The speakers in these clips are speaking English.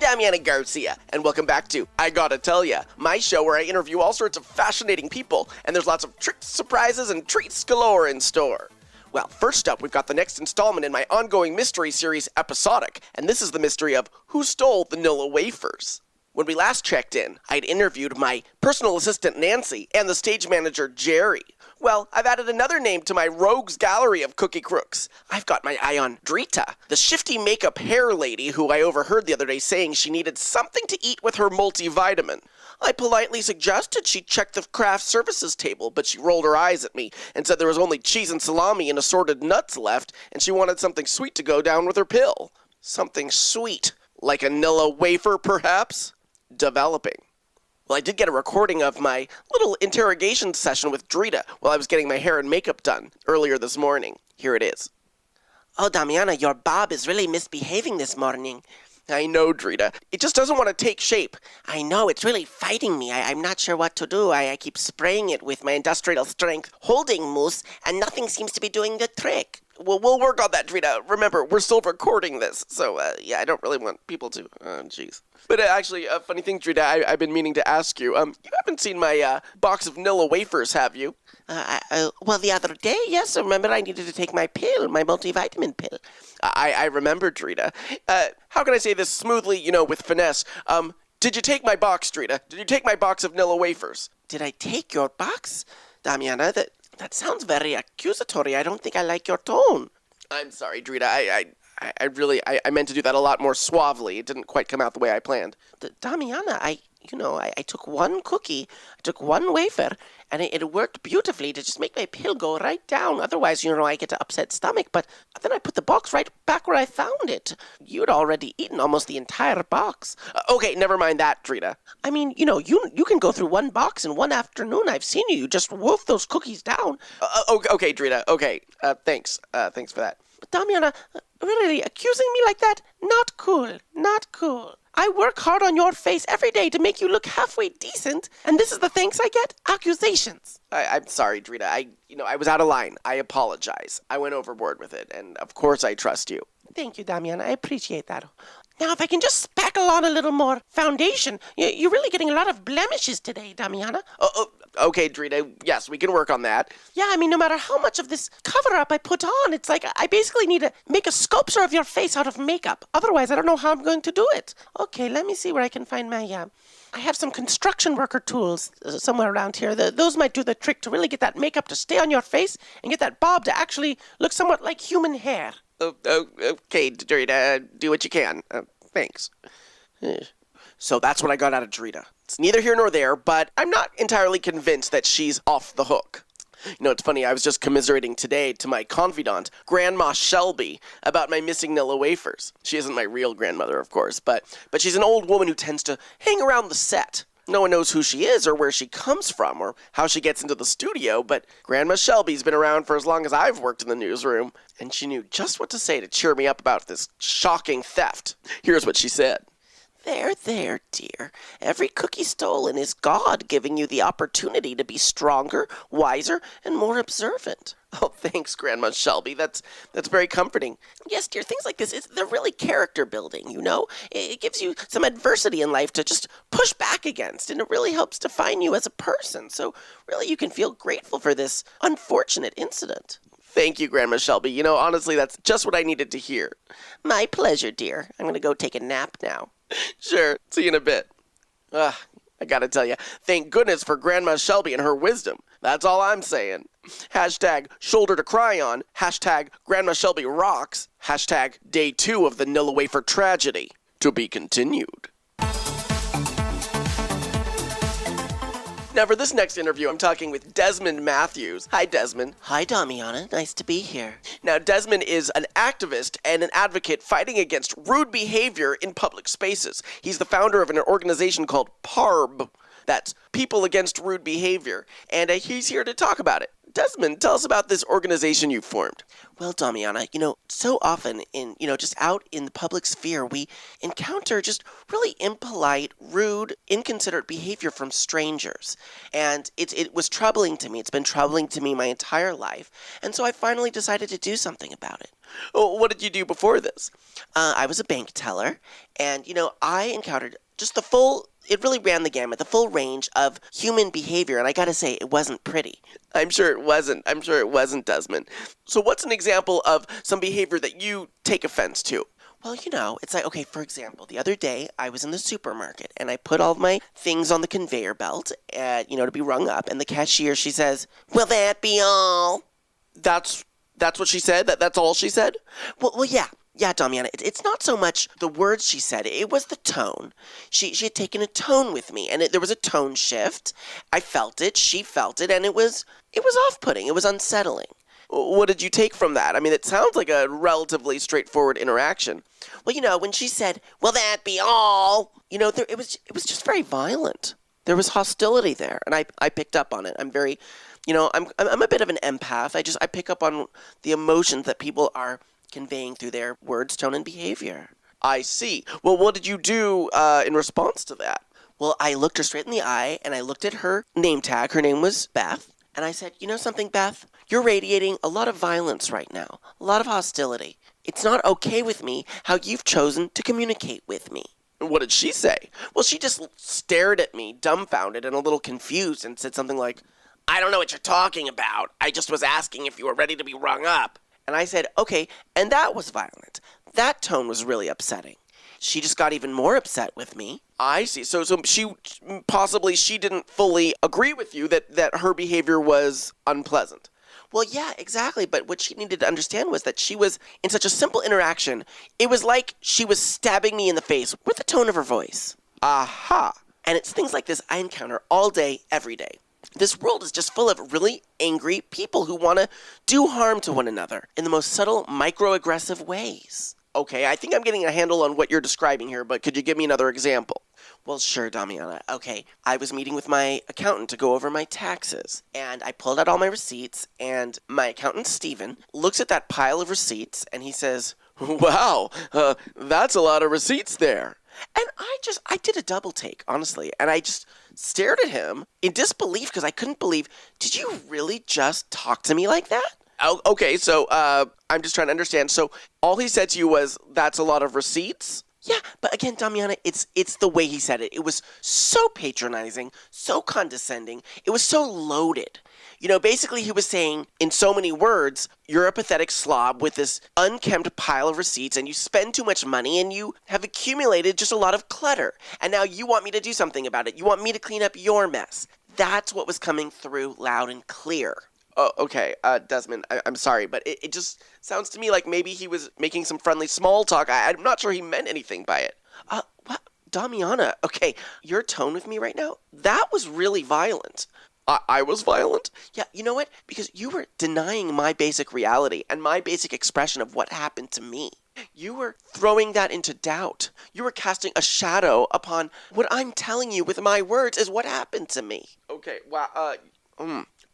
Damiana Garcia, and welcome back to I Gotta Tell Ya, my show where I interview all sorts of fascinating people, and there's lots of tricks, surprises, and treats galore in store. Well, first up, we've got the next installment in my ongoing mystery series, Episodic, and this is the mystery of who stole the Nilla Wafers. When we last checked in, I'd interviewed my personal assistant Nancy and the stage manager Jerry. Well, I've added another name to my rogues gallery of cookie crooks. I've got my eye on Drita, the shifty makeup hair lady who I overheard the other day saying she needed something to eat with her multivitamin. I politely suggested she check the craft services table, but she rolled her eyes at me and said there was only cheese and salami and assorted nuts left, and she wanted something sweet to go down with her pill. Something sweet, like a Nilla wafer, perhaps? Developing. Well, I did get a recording of my little interrogation session with Drita while I was getting my hair and makeup done earlier this morning. Here it is. Oh, Damiana, your bob is really misbehaving this morning. I know, Drita. It just doesn't want to take shape. I know, it's really fighting me. I'm not sure what to do. I keep spraying it with my industrial strength holding mousse, and nothing seems to be doing the trick. Well, we'll work on that, Drita. Remember, we're still recording this, so, yeah, I don't really want people to... jeez. But actually, a funny thing, Drita, I've been meaning to ask you. You haven't seen my box of Nilla Wafers, have you? Well, the other day, yes. Remember, I needed to take my pill, my multivitamin pill. I remember, Drita. How can I say this smoothly, with finesse? Did you take my box, Drita? Did you take my box of Nilla Wafers? Did I take your box? Damiana, that sounds very accusatory. I don't think I like your tone. I'm sorry, Drita. I meant to do that a lot more suavely. It didn't quite come out the way I planned. Damiana, I took one cookie, I took one wafer, and it worked beautifully to just make my pill go right down. Otherwise, I get an upset stomach. But then I put the box right back where I found it. You'd already eaten almost the entire box. Okay, never mind that, Drita. I mean, you can go through one box in one afternoon. I've seen you. You just wolf those cookies down. Okay, Drita. Okay, thanks. Thanks for that. But Damiana, really, accusing me like that? Not cool. Not cool. I work hard on your face every day to make you look halfway decent, and this is the thanks I get? Accusations. I'm sorry, Drita. I was out of line. I apologize. I went overboard with it, and of course I trust you. Thank you, Damiana. I appreciate that. Now, if I can just spackle on a little more foundation. You're really getting a lot of blemishes today, Damiana. Okay, Drita. Yes, we can work on that. Yeah, I mean, no matter how much of this cover-up I put on, it's like I basically need to make a sculpture of your face out of makeup. Otherwise, I don't know how I'm going to do it. Okay, let me see where I can find my... I have some construction worker tools somewhere around here. Those might do the trick to really get that makeup to stay on your face and get that bob to actually look somewhat like human hair. Okay, Drita, do what you can. Thanks. So that's what I got out of Drita. It's neither here nor there, but I'm not entirely convinced that she's off the hook. It's funny, I was just commiserating today to my confidant, Grandma Shelby, about my missing Nilla Wafers. She isn't my real grandmother, of course, but she's an old woman who tends to hang around the set. No one knows who she is or where she comes from or how she gets into the studio, but Grandma Shelby's been around for as long as I've worked in the newsroom, and she knew just what to say to cheer me up about this shocking theft. Here's what she said. There, dear. Every cookie stolen is God giving you the opportunity to be stronger, wiser, and more observant. Oh, thanks, Grandma Shelby. That's very comforting. Yes, dear, things like this, they're really character building, It gives you some adversity in life to just push back against, and it really helps define you as a person. So really, you can feel grateful for this unfortunate incident. Thank you, Grandma Shelby. Honestly, that's just what I needed to hear. My pleasure, dear. I'm going to go take a nap now. Sure. See you in a bit. I gotta tell you, thank goodness for Grandma Shelby and her wisdom. That's all I'm saying. Hashtag shoulder to cry on. Hashtag Grandma Shelby rocks. Hashtag day 2 of the Nilla Wafer tragedy. To be continued. Now, for this next interview, I'm talking with Desmond Matthews. Hi, Desmond. Hi, Damiana. Nice to be here. Now, Desmond is an activist and an advocate fighting against rude behavior in public spaces. He's the founder of an organization called PARB. That's People Against Rude Behavior. And he's here to talk about it. Desmond, tell us about this organization you formed. Well, Damiana, so often in, just out in the public sphere, we encounter just really impolite, rude, inconsiderate behavior from strangers. And it was troubling to me. It's been troubling to me my entire life. And so I finally decided to do something about it. Oh, what did you do before this? I was a bank teller, and, I encountered just it really ran the gamut, the full range of human behavior, and I gotta say, it wasn't pretty. I'm sure it wasn't. I'm sure it wasn't, Desmond. So what's an example of some behavior that you take offense to? Well, it's like, okay, for example, the other day I was in the supermarket and I put all of my things on the conveyor belt, to be rung up, and the cashier, she says, "Will that be all?" That's what she said? That's all she said? Well, yeah. Yeah, Damiana, it's not so much the words she said, it was the tone. She had taken a tone with me, and there was a tone shift. I felt it, she felt it, and it was off-putting, it was unsettling. What did you take from that? I mean, it sounds like a relatively straightforward interaction. Well, when she said, "Will that be all?" it was just very violent. There was hostility there, and I picked up on it. I'm very, I'm a bit of an empath. I pick up on the emotions that people are conveying through their words, tone, and behavior. I see. Well, what did you do in response to that? Well, I looked her straight in the eye, and I looked at her name tag. Her name was Beth. And I said, "You know something, Beth? You're radiating a lot of violence right now, a lot of hostility. It's not okay with me how you've chosen to communicate with me." What did she say? Well, she just stared at me, dumbfounded and a little confused, and said something like, "I don't know what you're talking about. I just was asking if you were ready to be rung up." And I said, "Okay," and that was violent. That tone was really upsetting. She just got even more upset with me. I see. So she didn't fully agree with you that her behavior was unpleasant. Well, yeah, exactly. But what she needed to understand was that she was in such a simple interaction. It was like she was stabbing me in the face with the tone of her voice. Aha. And it's things like this I encounter all day, every day. This world is just full of really angry people who want to do harm to one another in the most subtle, microaggressive ways. Okay, I think I'm getting a handle on what you're describing here, but could you give me another example? Well, sure, Damiana. Okay, I was meeting with my accountant to go over my taxes, and I pulled out all my receipts, and my accountant, Steven, looks at that pile of receipts, and he says, "Wow, that's a lot of receipts there." And I did a double take, honestly, and I just stared at him in disbelief because I couldn't believe, did you really just talk to me like that? Oh, okay, so I'm just trying to understand. So all he said to you was, "That's a lot of receipts"? Yeah, but again, Damiana, it's the way he said it. It was so patronizing, so condescending. It was so loaded. Basically he was saying, in so many words, you're a pathetic slob with this unkempt pile of receipts, and you spend too much money, and you have accumulated just a lot of clutter. And now you want me to do something about it. You want me to clean up your mess. That's what was coming through loud and clear. Oh, okay, Desmond, I'm sorry, but it just sounds to me like maybe he was making some friendly small talk. I'm not sure he meant anything by it. What? Damiana, okay, your tone with me right now, that was really violent. I was violent? Yeah, you know what? Because you were denying my basic reality and my basic expression of what happened to me. You were throwing that into doubt. You were casting a shadow upon what I'm telling you with my words is what happened to me. Okay, wow,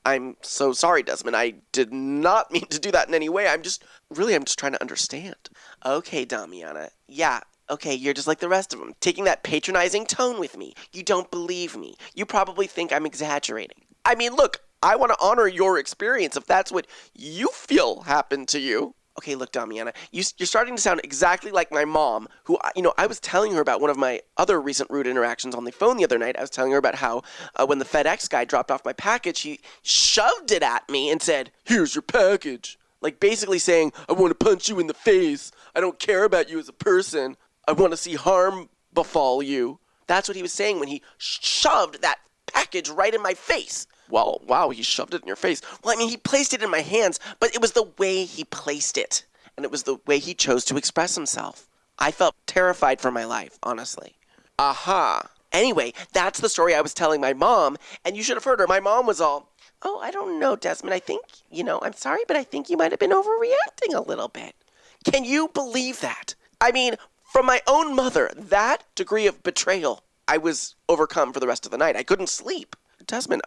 I'm so sorry, Desmond. I did not mean to do that in any way. I'm just trying to understand. Okay, Damiana. Yeah, okay, you're just like the rest of them, taking that patronizing tone with me. You don't believe me. You probably think I'm exaggerating. I mean, look, I want to honor your experience if that's what you feel happened to you. Okay, look, Damiana, you're starting to sound exactly like my mom, who, I was telling her about one of my other recent rude interactions on the phone the other night. I was telling her about how when the FedEx guy dropped off my package, he shoved it at me and said, "Here's your package." Like basically saying, "I want to punch you in the face. I don't care about you as a person. I want to see harm befall you." That's what he was saying when he shoved that package right in my face. Well, wow, he shoved it in your face. Well, he placed it in my hands, but it was the way he placed it. And it was the way he chose to express himself. I felt terrified for my life, honestly. Aha. Anyway, that's the story I was telling my mom, and you should have heard her. My mom was all, "Oh, I don't know, Desmond. I think, I'm sorry, but I think you might have been overreacting a little bit." Can you believe that? I mean, from my own mother, that degree of betrayal. I was overcome for the rest of the night. I couldn't sleep. Desmond,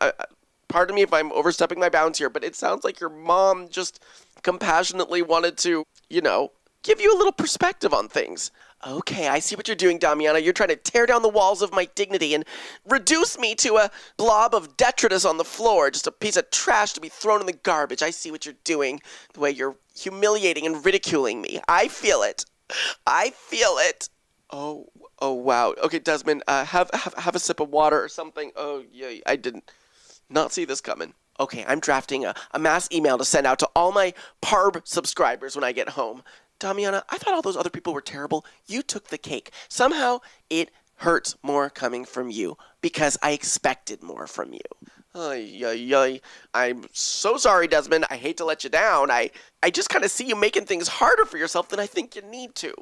pardon me if I'm overstepping my bounds here, but it sounds like your mom just compassionately wanted to, give you a little perspective on things. Okay, I see what you're doing, Damiana. You're trying to tear down the walls of my dignity and reduce me to a blob of detritus on the floor, just a piece of trash to be thrown in the garbage. I see what you're doing, the way you're humiliating and ridiculing me. I feel it. I feel it. Oh, wow. Okay, Desmond, have a sip of water or something. Oh, yeah, I did not see this coming. Okay, I'm drafting a mass email to send out to all my PARB subscribers when I get home. Damiana, I thought all those other people were terrible. You took the cake. Somehow it hurts more coming from you because I expected more from you. I'm so sorry, Desmond. I hate to let you down. I just kind of see you making things harder for yourself than I think you need to.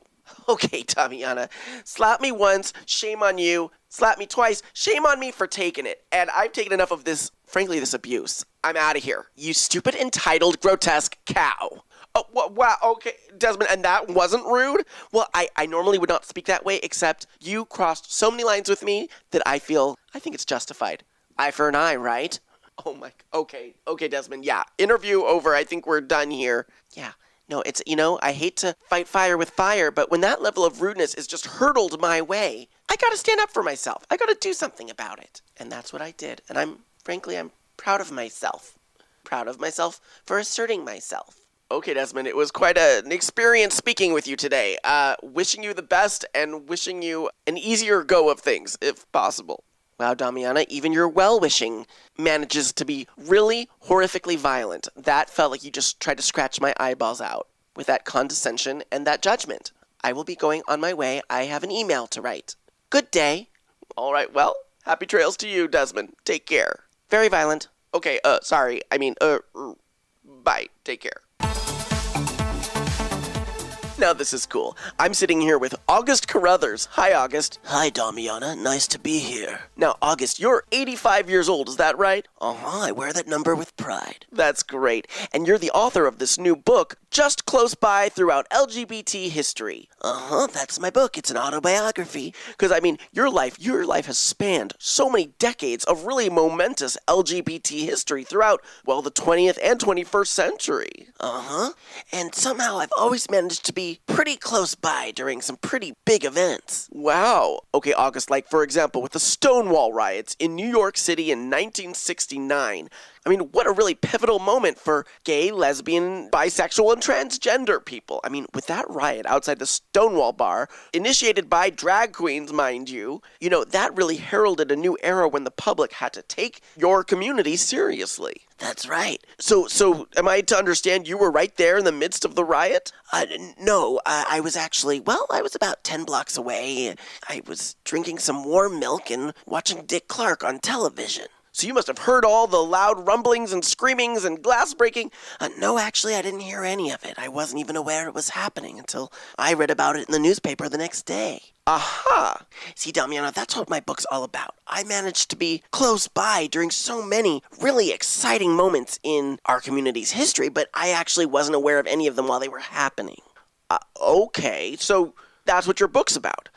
Okay, Damiana, slap me once, shame on you. Slap me twice, shame on me for taking it. And I've taken enough of this, frankly, this abuse. I'm out of here. You stupid, entitled, grotesque cow. Oh, wow, okay, Desmond, and that wasn't rude? Well, I normally would not speak that way, except you crossed so many lines with me that I think it's justified. Eye for an eye, right? Oh my, okay, Desmond, yeah. Interview over, I think we're done here. Yeah, no, it's, I hate to fight fire with fire, but when that level of rudeness is just hurtled my way, I gotta stand up for myself. I gotta do something about it. And that's what I did. And I'm proud of myself. Proud of myself for asserting myself. Okay, Desmond, it was quite an experience speaking with you today. Wishing you the best and wishing you an easier go of things, if possible. Wow, Damiana, even your well-wishing manages to be really horrifically violent. That felt like you just tried to scratch my eyeballs out with that condescension and that judgment. I will be going on my way. I have an email to write. Good day. All right, well, happy trails to you, Desmond. Take care. Very violent. Okay, sorry. Bye. Take care. Now this is cool. I'm sitting here with August Carruthers. Hi, August. Hi, Damiana. Nice to be here. Now, August, you're 85 years old, is that right? I wear that number with pride. That's great. And you're the author of this new book, Just Close By Throughout LGBT History. That's my book. It's an autobiography. Because, your life has spanned so many decades of really momentous LGBT history throughout, well, the 20th and 21st century. And somehow I've always managed to be pretty close by during some pretty big events. Wow. Okay, August, like, for example, with the Stonewall riots in New York City in 1969. What a really pivotal moment for gay, lesbian, bisexual, and transgender people. With that riot outside the Stonewall bar, initiated by drag queens, mind you, that really heralded a new era when the public had to take your community seriously. That's right. So am I to understand you were right there in the midst of the riot? No, I was about 10 blocks away. I was drinking some warm milk and watching Dick Clark on television. So you must have heard all the loud rumblings and screamings and glass breaking. No, actually, I didn't hear any of it. I wasn't even aware it was happening until I read about it in the newspaper the next day. Aha! See, Damiana, that's what my book's all about. I managed to be close by during so many really exciting moments in our community's history, but I actually wasn't aware of any of them while they were happening. Okay, so that's what your book's about.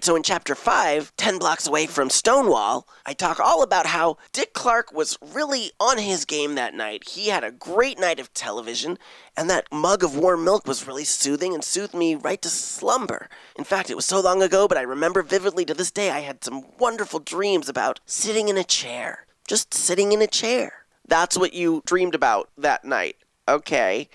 So in chapter 5, 10 blocks away from Stonewall, I talk all about how Dick Clark was really on his game that night. He had a great night of television, and that mug of warm milk was really soothing and soothed me right to slumber. In fact, it was so long ago, but I remember vividly to this day I had some wonderful dreams about sitting in a chair. Just sitting in a chair. That's what you dreamed about that night. Okay.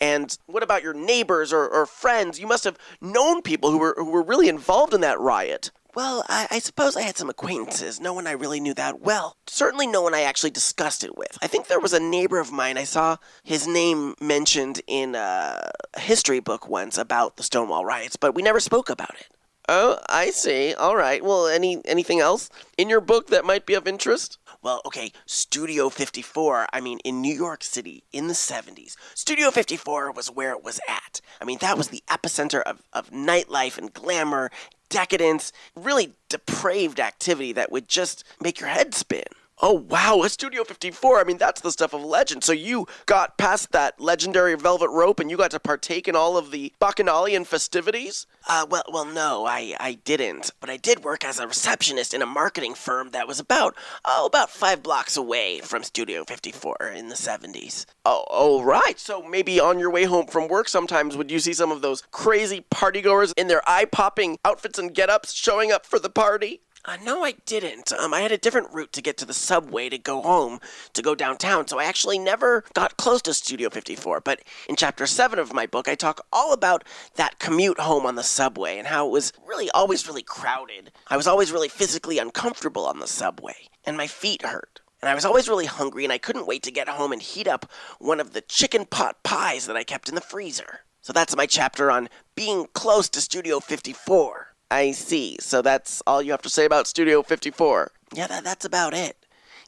And what about your neighbors or friends? You must have known people who were really involved in that riot. Well, I suppose I had some acquaintances. No one I really knew that well. Certainly no one I actually discussed it with. I think there was a neighbor of mine. I saw his name mentioned in a history book once about the Stonewall riots, but we never spoke about it. Oh, I see. All right. Well, anything else in your book that might be of interest? Well, okay, Studio 54, in New York City in the 70s. Studio 54 was where it was at. That was the epicenter of nightlife and glamour, decadence, really depraved activity that would just make your head spin. Oh, wow, a Studio 54. I mean, that's the stuff of legend. So you got past that legendary velvet rope and you got to partake in all of the Bacchanalian festivities? Well, no, I didn't. But I did work as a receptionist in a marketing firm that was about 5 blocks away from Studio 54 in the 70s. Oh, right. So maybe on your way home from work sometimes would you see some of those crazy partygoers in their eye-popping outfits and get-ups showing up for the party? No, I didn't. I had a different route to get to the subway to go home, to go downtown, so I actually never got close to Studio 54. But in Chapter 7 of my book, I talk all about that commute home on the subway and how it was really always really crowded. I was always really physically uncomfortable on the subway, and my feet hurt. And I was always really hungry, and I couldn't wait to get home and heat up one of the chicken pot pies that I kept in the freezer. So that's my chapter on being close to Studio 54. I see. So that's all you have to say about Studio 54. Yeah, that's about it.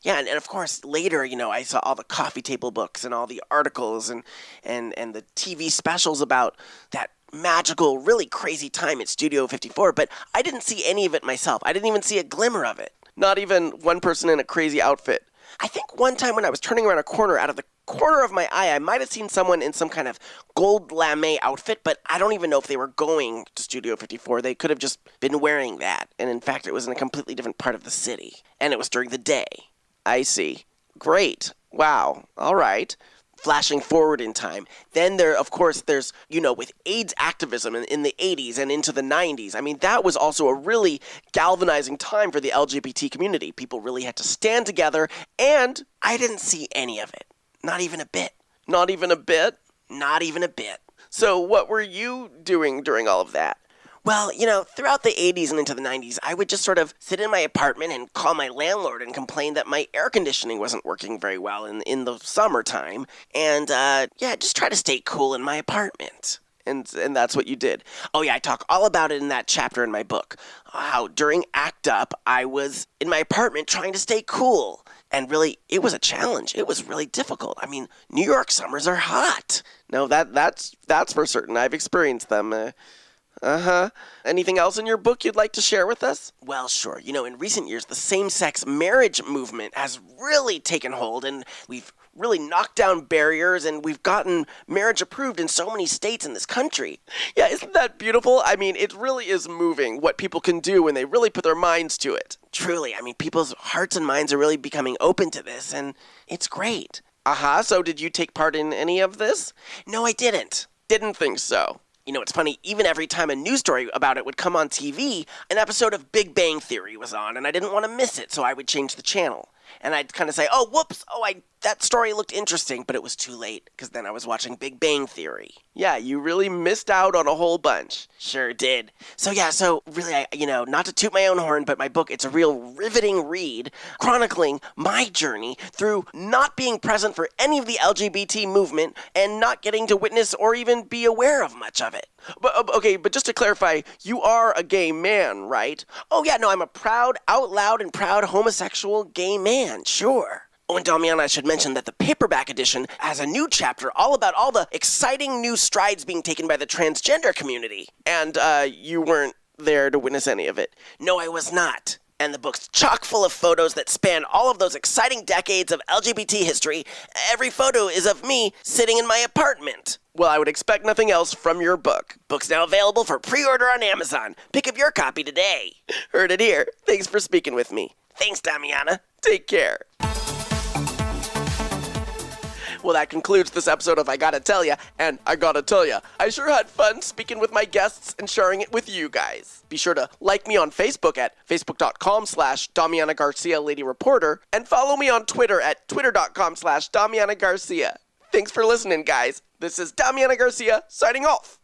Yeah, and of course, later, I saw all the coffee table books and all the articles and the TV specials about that magical, really crazy time at Studio 54, but I didn't see any of it myself. I didn't even see a glimmer of it. Not even one person in a crazy outfit. I think one time when I was turning around a corner, out of the corner of my eye, I might have seen someone in some kind of gold lame outfit, but I don't even know if they were going to Studio 54. They could have just been wearing that. And in fact, it was in a completely different part of the city. And it was during the day. I see. Great. Wow. All right. Flashing forward in time. Then there's, with AIDS activism in the 80s and into the 90s. I mean, that was also a really galvanizing time for the LGBT community. People really had to stand together, and I didn't see any of it. Not even a bit. Not even a bit? Not even a bit. So what were you doing during all of that? Well, throughout the 80s and into the 90s, I would just sort of sit in my apartment and call my landlord and complain that my air conditioning wasn't working very well in the summertime. And, just try to stay cool in my apartment. And that's what you did. Oh, yeah, I talk all about it in that chapter in my book. How during Act Up, I was in my apartment trying to stay cool. And really, it was a challenge. It was really difficult. I mean, New York summers are hot. No, that's for certain. I've experienced them. Anything else in your book you'd like to share with us? Well, sure. In recent years, the same-sex marriage movement has really taken hold, and we've really knocked down barriers, and we've gotten marriage approved in so many states in this country. Yeah, isn't that beautiful? I mean, it really is moving what people can do when they really put their minds to it. Truly. I mean, people's hearts and minds are really becoming open to this, and it's great. So did you take part in any of this? No, I didn't. Didn't think so. It's funny, even every time a news story about it would come on TV, an episode of Big Bang Theory was on, and I didn't want to miss it, so I would change the channel. And I'd kind of say, oh, whoops, that story looked interesting, but it was too late, because then I was watching Big Bang Theory. Yeah, you really missed out on a whole bunch. Sure did. So really, not to toot my own horn, but my book, it's a real riveting read, chronicling my journey through not being present for any of the LGBT movement and not getting to witness or even be aware of much of it. But just to clarify, you are a gay man, right? Oh, yeah, no, I'm a proud, out loud and proud homosexual gay man, sure. Oh, and Damiana, I should mention that the paperback edition has a new chapter all about all the exciting new strides being taken by the transgender community. And you weren't there to witness any of it? No, I was not. And the book's chock full of photos that span all of those exciting decades of LGBT history. Every photo is of me sitting in my apartment. Well, I would expect nothing else from your book. Book's now available for pre-order on Amazon. Pick up your copy today. Heard it here. Thanks for speaking with me. Thanks, Damiana. Take care. Well, that concludes this episode of I Gotta Tell Ya, and I gotta tell ya, I sure had fun speaking with my guests and sharing it with you guys. Be sure to like me on Facebook at facebook.com/Damiana Garcia Lady Reporter, and follow me on Twitter at twitter.com/Damiana Garcia. Thanks for listening, guys. This is Damiana Garcia, signing off.